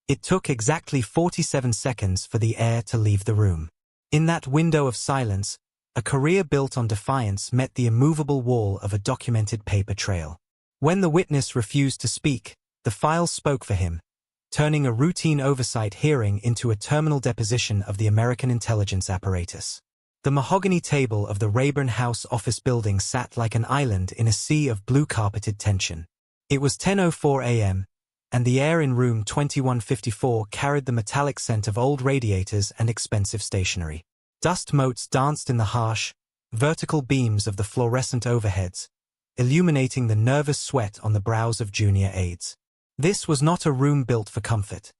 It took exactly 47 seconds for the air to leave the room. In that window of silence, a career built on defiance met the immovable wall of a documented paper trail. When the witness refused to speak, the files spoke for him, turning a routine oversight hearing into a terminal deposition of the American intelligence apparatus. The mahogany table of the Rayburn House office building sat like an island in a sea of blue-carpeted tension. It was 10:04 a.m., and the air in room 2154 carried the metallic scent of old radiators and expensive stationery. Dust motes danced in the harsh, vertical beams of the fluorescent overheads, illuminating the nervous sweat on the brows of junior aides. This was not a room built for comfort.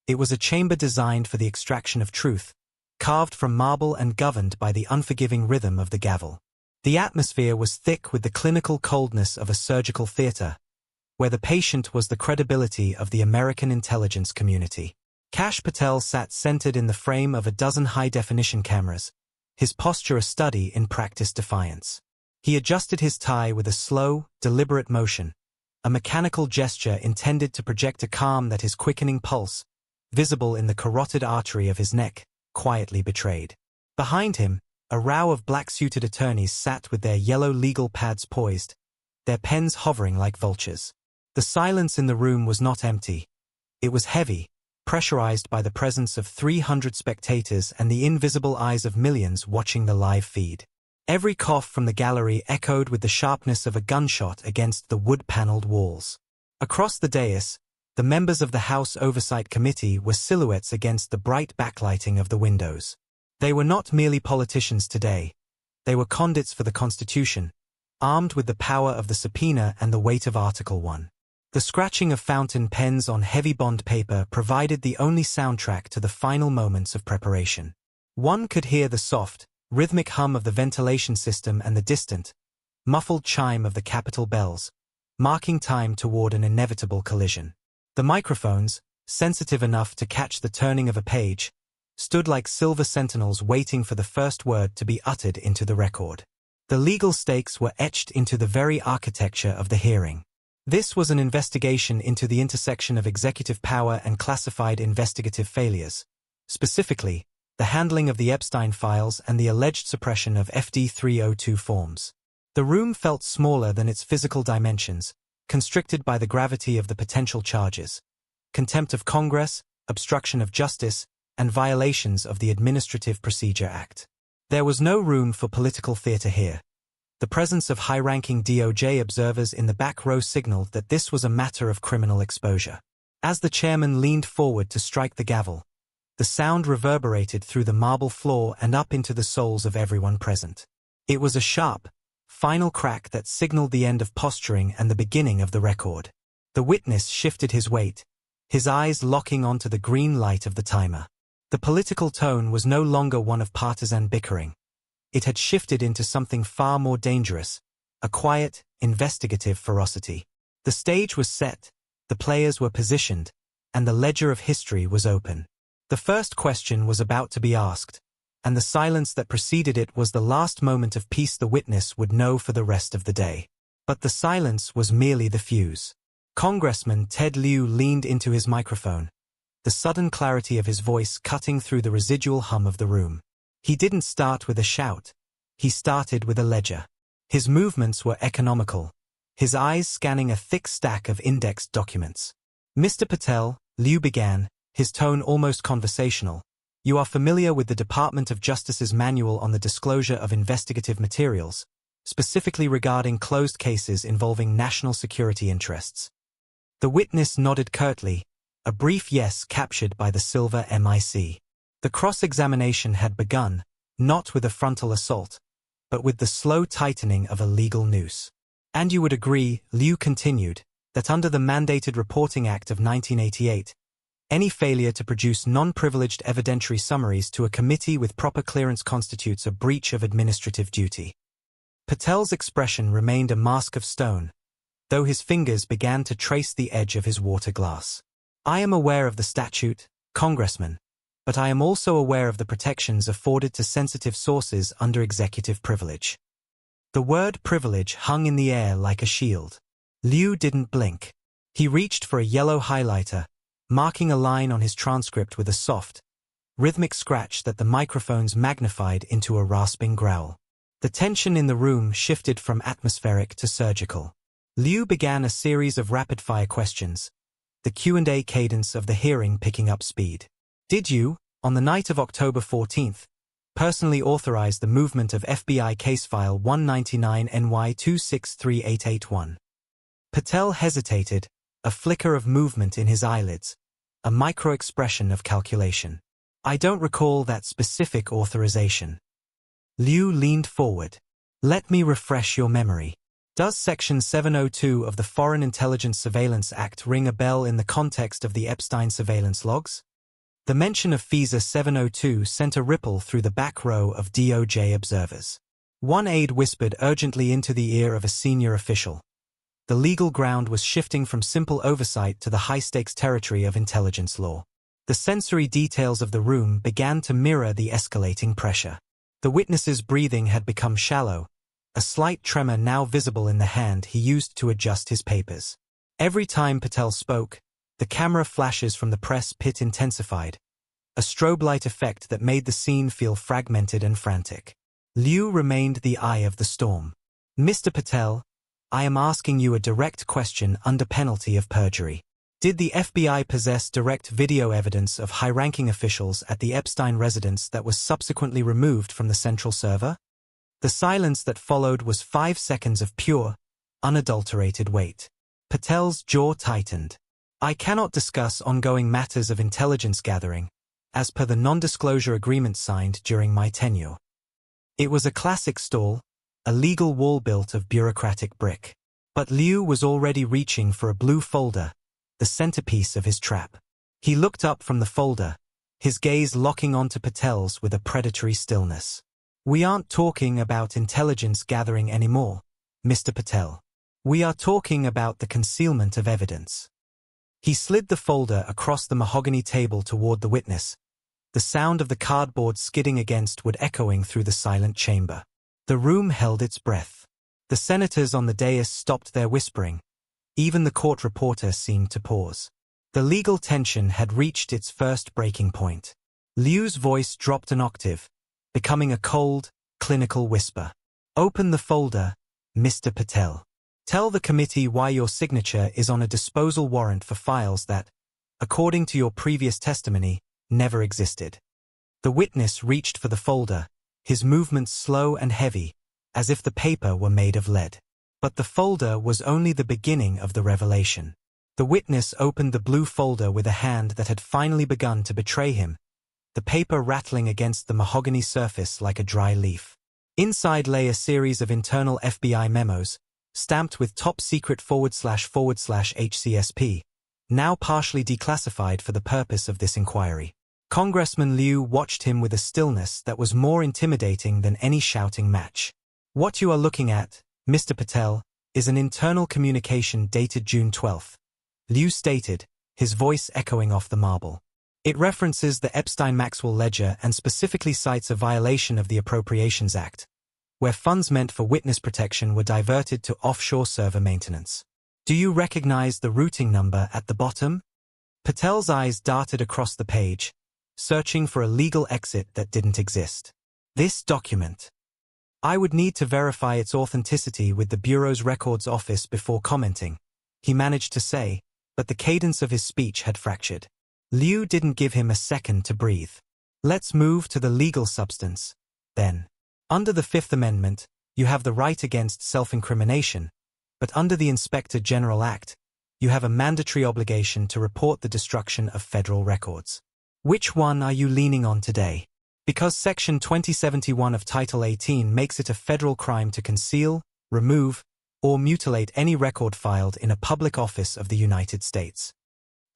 It was a chamber designed for the extraction of truth, carved from marble and governed by the unforgiving rhythm of the gavel. The atmosphere was thick with the clinical coldness of a surgical theater, where the patient was the credibility of the American intelligence community. Kash Patel sat centered in the frame of a dozen high-definition cameras, his posture a study in practiced defiance. He adjusted his tie with a slow, deliberate motion, a mechanical gesture intended to project a calm that his quickening pulse, visible in the carotid artery of his neck, quietly betrayed. Behind him, a row of black-suited attorneys sat with their yellow legal pads poised, their pens hovering like vultures. The silence in the room was not empty. It was heavy, pressurized by the presence of 300 spectators and the invisible eyes of millions watching the live feed. Every cough from the gallery echoed with the sharpness of a gunshot against the wood-paneled walls. Across the dais, the members of the House Oversight Committee were silhouettes against the bright backlighting of the windows. They were not merely politicians today. They were conduits for the Constitution, armed with the power of the subpoena and the weight of Article 1. The scratching of fountain pens on heavy bond paper provided the only soundtrack to the final moments of preparation. One could hear the soft, rhythmic hum of the ventilation system and the distant, muffled chime of the Capitol bells, marking time toward an inevitable collision. The microphones, sensitive enough to catch the turning of a page, stood like silver sentinels waiting for the first word to be uttered into the record. The legal stakes were etched into the very architecture of the hearing. This was an investigation into the intersection of executive power and classified investigative failures, specifically, the handling of the Epstein files and the alleged suppression of FD 302 forms. The room felt smaller than its physical dimensions, constricted by the gravity of the potential charges: contempt of Congress, obstruction of justice, and violations of the Administrative Procedure Act. There was no room for political theater here. The presence of high-ranking DOJ observers in the back row signaled that this was a matter of criminal exposure. As the chairman leaned forward to strike the gavel, the sound reverberated through the marble floor and up into the souls of everyone present. It was a sharp, final crack that signaled the end of posturing and the beginning of the record. The witness shifted his weight, his eyes locking onto the green light of the timer. The political tone was no longer one of partisan bickering. It had shifted into something far more dangerous, a quiet, investigative ferocity. The stage was set, the players were positioned, and the ledger of history was open. The first question was about to be asked, and the silence that preceded it was the last moment of peace the witness would know for the rest of the day. But the silence was merely the fuse. Congressman Ted Lieu leaned into his microphone, the sudden clarity of his voice cutting through the residual hum of the room. He didn't start with a shout. He started with a ledger. His movements were economical, his eyes scanning a thick stack of indexed documents. "Mr. Patel," Lieu began, his tone almost conversational, "you are familiar with the Department of Justice's manual on the disclosure of investigative materials, specifically regarding closed cases involving national security interests." The witness nodded curtly, a brief yes captured by the silver mic. The cross-examination had begun, not with a frontal assault, but with the slow tightening of a legal noose. "And you would agree," Lieu continued, "that under the Mandated Reporting Act of 1988, any failure to produce non-privileged evidentiary summaries to a committee with proper clearance constitutes a breach of administrative duty." Patel's expression remained a mask of stone, though his fingers began to trace the edge of his water glass. "I am aware of the statute, Congressman, but I am also aware of the protections afforded to sensitive sources under executive privilege." The word privilege hung in the air like a shield. Lieu didn't blink. He reached for a yellow highlighter, marking a line on his transcript with a soft, rhythmic scratch that the microphones magnified into a rasping growl. The tension in the room shifted from atmospheric to surgical. Lieu began a series of rapid-fire questions, the Q&A cadence of the hearing picking up speed. Did you, on the night of October 14th, personally authorize the movement of FBI case file 199 NY 2638881? Patel hesitated, a flicker of movement in his eyelids, a micro-expression of calculation. I don't recall that specific authorization. Lieu leaned forward. Let me refresh your memory. Does Section 702 of the Foreign Intelligence Surveillance Act ring a bell in the context of the Epstein surveillance logs? The mention of FISA 702 sent a ripple through the back row of DOJ observers. One aide whispered urgently into the ear of a senior official. The legal ground was shifting from simple oversight to the high-stakes territory of intelligence law. The sensory details of the room began to mirror the escalating pressure. The witness's breathing had become shallow, a slight tremor now visible in the hand he used to adjust his papers. Every time Patel spoke, the camera flashes from the press pit intensified, a strobe light effect that made the scene feel fragmented and frantic. Lieu remained the eye of the storm. Mr. Patel, I am asking you a direct question under penalty of perjury. Did the FBI possess direct video evidence of high-ranking officials at the Epstein residence that was subsequently removed from the central server? The silence that followed was 5 seconds of pure, unadulterated wait. Patel's jaw tightened. I cannot discuss ongoing matters of intelligence gathering, as per the non-disclosure agreement signed during my tenure. It was a classic stall, a legal wall built of bureaucratic brick. But Lieu was already reaching for a blue folder, the centerpiece of his trap. He looked up from the folder, his gaze locking onto Patel's with a predatory stillness. We aren't talking about intelligence gathering anymore, Mr. Patel. We are talking about the concealment of evidence. He slid the folder across the mahogany table toward the witness, the sound of the cardboard skidding against wood echoing through the silent chamber. The room held its breath. The senators on the dais stopped their whispering. Even the court reporter seemed to pause. The legal tension had reached its first breaking point. Liu's voice dropped an octave, becoming a cold, clinical whisper. Open the folder, Mr. Patel. Tell the committee why your signature is on a disposal warrant for files that, according to your previous testimony, never existed. The witness reached for the folder, his movements slow and heavy, as if the paper were made of lead. But the folder was only the beginning of the revelation. The witness opened the blue folder with a hand that had finally begun to betray him, the paper rattling against the mahogany surface like a dry leaf. Inside lay a series of internal FBI memos, stamped with top secret //HCSP, now partially declassified for the purpose of this inquiry. Congressman Lieu watched him with a stillness that was more intimidating than any shouting match. What you are looking at, Mr. Patel, is an internal communication dated June 12, Lieu stated, his voice echoing off the marble. It references the Epstein-Maxwell ledger and specifically cites a violation of the Appropriations Act, where funds meant for witness protection were diverted to offshore server maintenance. Do you recognize the routing number at the bottom? Patel's eyes darted across the page, searching for a legal exit that didn't exist. This document. I would need to verify its authenticity with the Bureau's records office before commenting, he managed to say, but the cadence of his speech had fractured. Lieu didn't give him a second to breathe. Let's move to the legal substance, then. Under the Fifth Amendment, you have the right against self-incrimination, but under the Inspector General Act, you have a mandatory obligation to report the destruction of federal records. Which one are you leaning on today? Because Section 2071 of Title 18 makes it a federal crime to conceal, remove, or mutilate any record filed in a public office of the United States.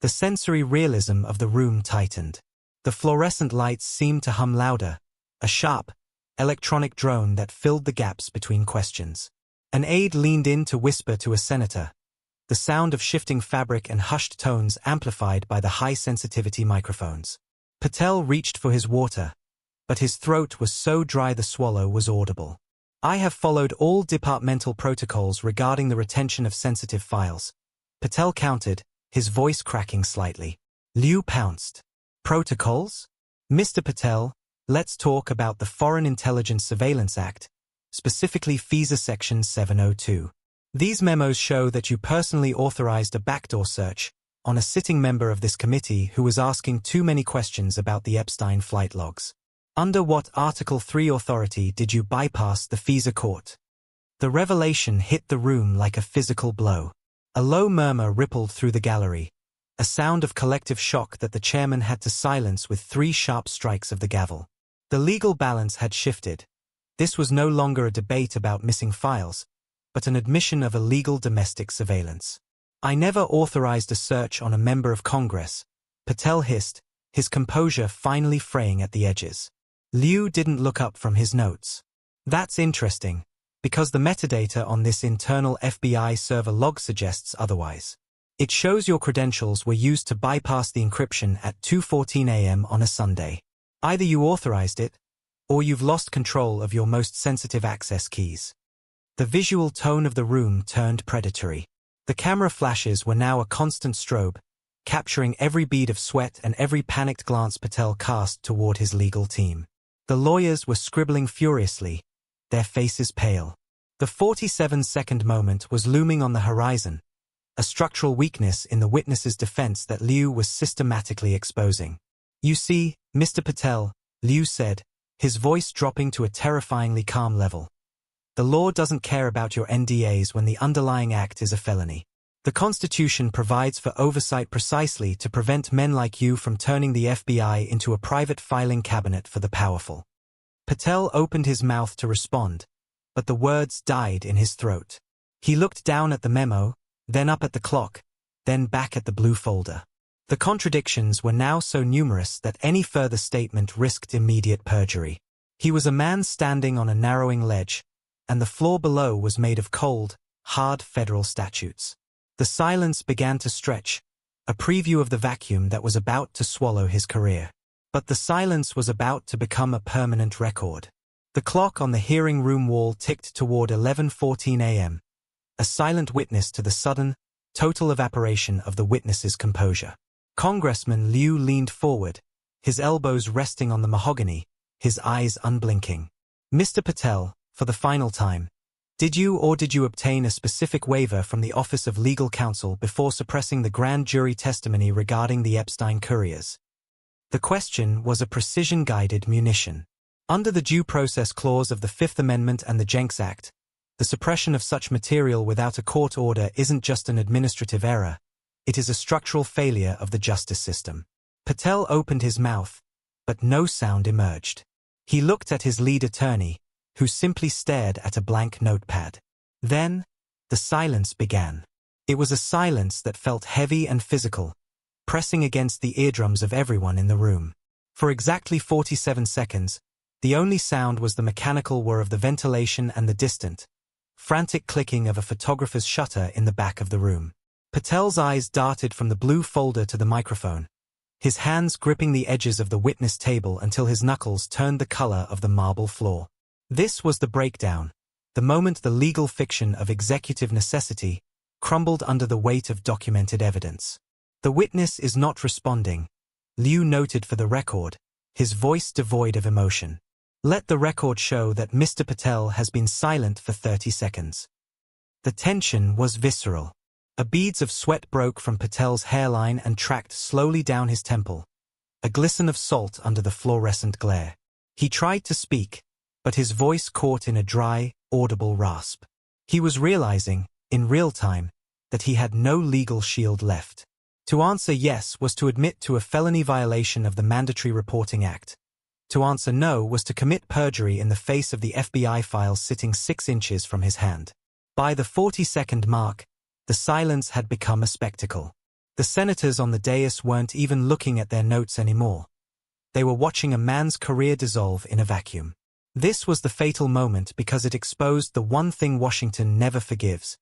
The sensory realism of the room tightened. The fluorescent lights seemed to hum louder, a sharp, electronic drone that filled the gaps between questions. An aide leaned in to whisper to a senator, the sound of shifting fabric and hushed tones amplified by the high-sensitivity microphones. Patel reached for his water, but his throat was so dry the swallow was audible. I have followed all departmental protocols regarding the retention of sensitive files, Patel countered, his voice cracking slightly. Lieu pounced. Protocols? Mr. Patel, let's talk about the Foreign Intelligence Surveillance Act, specifically FISA Section 702. These memos show that you personally authorized a backdoor search on a sitting member of this committee who was asking too many questions about the Epstein flight logs. Under what Article 3 authority did you bypass the FISA court? The revelation hit the room like a physical blow. A low murmur rippled through the gallery, a sound of collective shock that the chairman had to silence with 3 sharp strikes of the gavel. The legal balance had shifted. This was no longer a debate about missing files, but an admission of illegal domestic surveillance. I never authorized a search on a member of Congress, Patel hissed, his composure finally fraying at the edges. Lieu didn't look up from his notes. That's interesting, because the metadata on this internal FBI server log suggests otherwise. It shows your credentials were used to bypass the encryption at 2:14 a.m. on a Sunday. Either you authorized it, or you've lost control of your most sensitive access keys. The visual tone of the room turned predatory. The camera flashes were now a constant strobe, capturing every bead of sweat and every panicked glance Patel cast toward his legal team. The lawyers were scribbling furiously, their faces pale. The 47-second moment was looming on the horizon, a structural weakness in the witness's defense that Lieu was systematically exposing. You see, Mr. Patel, Lieu said, his voice dropping to a terrifyingly calm level. The law doesn't care about your NDAs when the underlying act is a felony. The Constitution provides for oversight precisely to prevent men like you from turning the FBI into a private filing cabinet for the powerful. Patel opened his mouth to respond, but the words died in his throat. He looked down at the memo, then up at the clock, then back at the blue folder. The contradictions were now so numerous that any further statement risked immediate perjury. He was a man standing on a narrowing ledge, and the floor below was made of cold, hard federal statutes. The silence began to stretch, a preview of the vacuum that was about to swallow his career. But the silence was about to become a permanent record. The clock on the hearing room wall ticked toward 11:14 a.m., a silent witness to the sudden, total evaporation of the witness's composure. Congressman Lieu leaned forward, his elbows resting on the mahogany, his eyes unblinking. Mr. Patel, for the final time, did you obtain a specific waiver from the Office of Legal Counsel before suppressing the grand jury testimony regarding the Epstein couriers? The question was a precision-guided munition. Under the Due Process Clause of the Fifth Amendment and the Jenks Act, the suppression of such material without a court order isn't just an administrative error, it is a structural failure of the justice system. Patel opened his mouth, but no sound emerged. He looked at his lead attorney, who simply stared at a blank notepad. Then, the silence began. It was a silence that felt heavy and physical, pressing against the eardrums of everyone in the room. For exactly 47 seconds, the only sound was the mechanical whir of the ventilation and the distant, frantic clicking of a photographer's shutter in the back of the room. Patel's eyes darted from the blue folder to the microphone, his hands gripping the edges of the witness table until his knuckles turned the color of the marble floor. This was the breakdown, the moment the legal fiction of executive necessity crumbled under the weight of documented evidence. The witness is not responding, Lieu noted for the record, his voice devoid of emotion. Let the record show that Mr. Patel has been silent for 30 seconds. The tension was visceral. Beads of sweat broke from Patel's hairline and tracked slowly down his temple, a glisten of salt under the fluorescent glare. He tried to speak, but his voice caught in a dry, audible rasp. He was realizing, in real time, that he had no legal shield left. To answer yes was to admit to a felony violation of the Mandatory Reporting Act. To answer no was to commit perjury in the face of the FBI files sitting 6 inches from his hand. By the 40-second mark, the silence had become a spectacle. The senators on the dais weren't even looking at their notes anymore. They were watching a man's career dissolve in a vacuum. This was the fatal moment because it exposed the one thing Washington never forgives: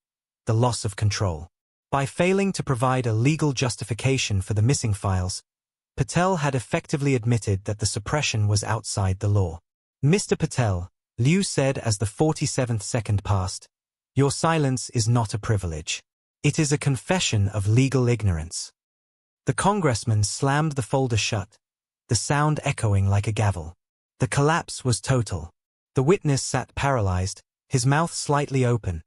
the loss of control. By failing to provide a legal justification for the missing files, Patel had effectively admitted that the suppression was outside the law. Mr. Patel, Lieu said as the 47th second passed, your silence is not a privilege. It is a confession of legal ignorance. The congressman slammed the folder shut, the sound echoing like a gavel. The collapse was total. The witness sat paralyzed, his mouth slightly open.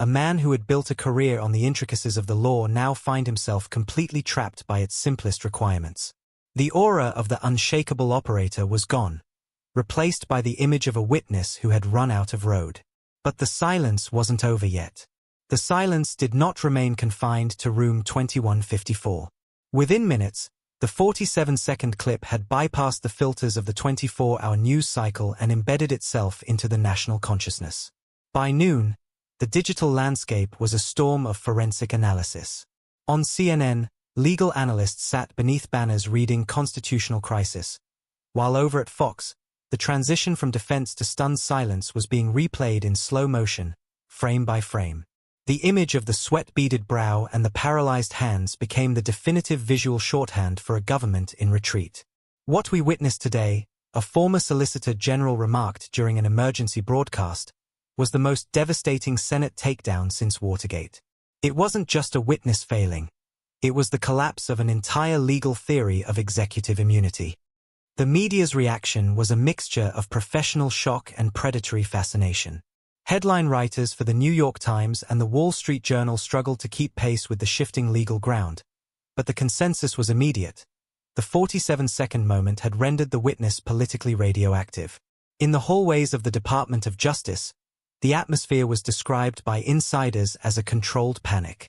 A man who had built a career on the intricacies of the law now found himself completely trapped by its simplest requirements. The aura of the unshakable operator was gone, replaced by the image of a witness who had run out of road. But the silence wasn't over yet. The silence did not remain confined to room 2154. Within minutes, the 47-second clip had bypassed the filters of the 24-hour news cycle and embedded itself into the national consciousness. By noon, the digital landscape was a storm of forensic analysis. On CNN, legal analysts sat beneath banners reading Constitutional Crisis, while over at Fox, the transition from defense to stunned silence was being replayed in slow motion, frame by frame. The image of the sweat-beaded brow and the paralyzed hands became the definitive visual shorthand for a government in retreat. What we witnessed today, a former Solicitor General remarked during an emergency broadcast, was the most devastating Senate takedown since Watergate. It wasn't just a witness failing. It was the collapse of an entire legal theory of executive immunity. The media's reaction was a mixture of professional shock and predatory fascination. Headline writers for the New York Times and the Wall Street Journal struggled to keep pace with the shifting legal ground, but the consensus was immediate. The 47-second moment had rendered the witness politically radioactive. In the hallways of the Department of Justice, the atmosphere was described by insiders as a controlled panic.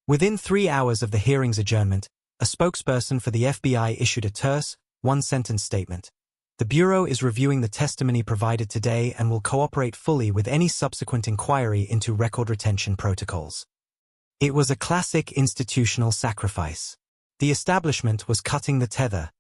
Within 3 hours of the hearing's adjournment, a spokesperson for the FBI issued a terse, one-sentence statement. The Bureau is reviewing the testimony provided today and will cooperate fully with any subsequent inquiry into record retention protocols. It was a classic institutional sacrifice. The establishment was cutting the tether,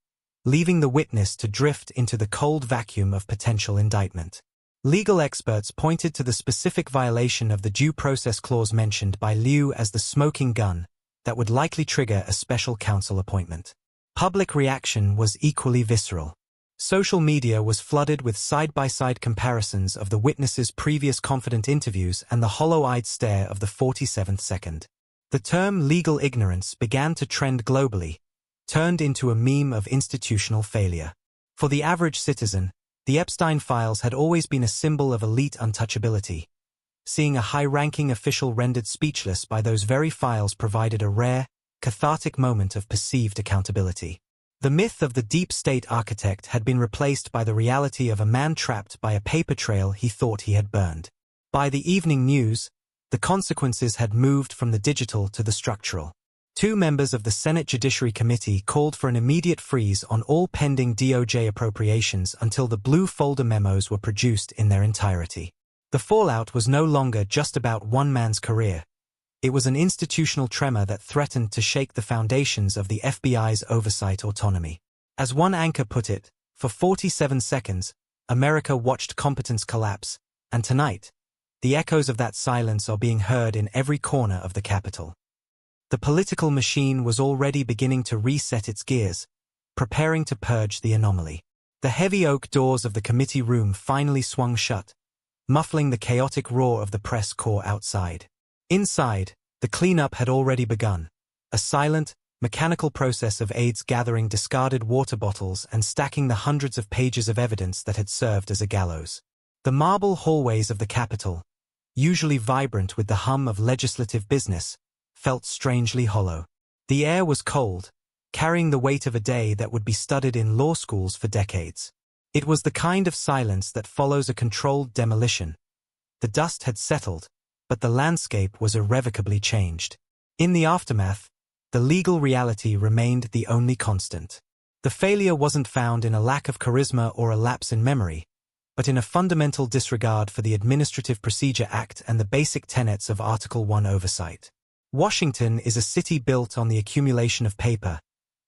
leaving the witness to drift into the cold vacuum of potential indictment. Legal experts pointed to the specific violation of the Due Process Clause mentioned by Lieu as the smoking gun that would likely trigger a special counsel appointment. Public reaction was equally visceral. Social media was flooded with side-by-side comparisons of the witness's previous confident interviews and the hollow-eyed stare of the 47th second. The term legal ignorance began to trend globally, turned into a meme of institutional failure. For the average citizen, the Epstein files had always been a symbol of elite untouchability. Seeing a high-ranking official rendered speechless by those very files provided a rare, cathartic moment of perceived accountability. The myth of the deep state architect had been replaced by the reality of a man trapped by a paper trail he thought he had burned. By the evening news, the consequences had moved from the digital to the structural. 2 members of the Senate Judiciary Committee called for an immediate freeze on all pending DOJ appropriations until the blue folder memos were produced in their entirety. The fallout was no longer just about one man's career. It was an institutional tremor that threatened to shake the foundations of the FBI's oversight autonomy. As one anchor put it, for 47 seconds, America watched competence collapse, and tonight, the echoes of that silence are being heard in every corner of the Capitol. The political machine was already beginning to reset its gears, preparing to purge the anomaly. The heavy oak doors of the committee room finally swung shut, muffling the chaotic roar of the press corps outside. Inside, the cleanup had already begun, a silent, mechanical process of aides gathering discarded water bottles and stacking the hundreds of pages of evidence that had served as a gallows. The marble hallways of the Capitol, usually vibrant with the hum of legislative business, felt strangely hollow. The air was cold, carrying the weight of a day that would be studied in law schools for decades. It was the kind of silence that follows a controlled demolition. The dust had settled, but the landscape was irrevocably changed. In the aftermath, the legal reality remained the only constant. The failure wasn't found in a lack of charisma or a lapse in memory, but in a fundamental disregard for the Administrative Procedure Act and the basic tenets of Article 1 oversight. Washington is a city built on the accumulation of paper,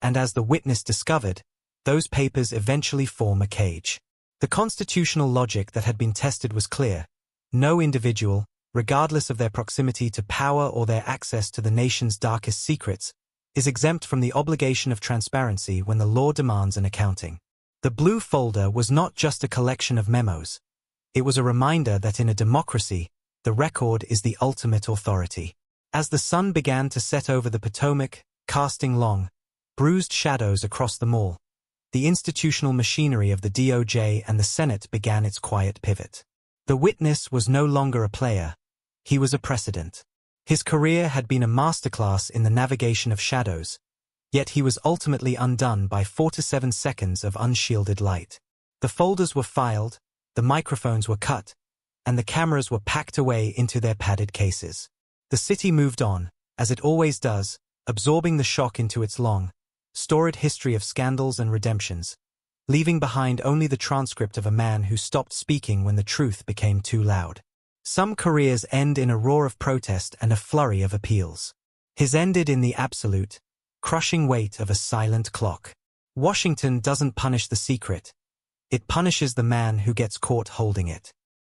and as the witness discovered, those papers eventually form a cage. The constitutional logic that had been tested was clear. No individual, regardless of their proximity to power or their access to the nation's darkest secrets, is exempt from the obligation of transparency when the law demands an accounting. The blue folder was not just a collection of memos. It was a reminder that in a democracy, the record is the ultimate authority. As the sun began to set over the Potomac, casting long, bruised shadows across the mall. The institutional machinery of the DOJ and the Senate began its quiet pivot. The witness was no longer a player. He was a precedent. His career had been a masterclass in the navigation of shadows, yet he was ultimately undone by 4 to 7 seconds of unshielded light. The folders were filed, the microphones were cut, and the cameras were packed away into their padded cases. The city moved on, as it always does, absorbing the shock into its long, storied history of scandals and redemptions, leaving behind only the transcript of a man who stopped speaking when the truth became too loud. Some careers end in a roar of protest and a flurry of appeals. His ended in the absolute, crushing weight of a silent clock. Washington doesn't punish the secret. It punishes the man who gets caught holding it.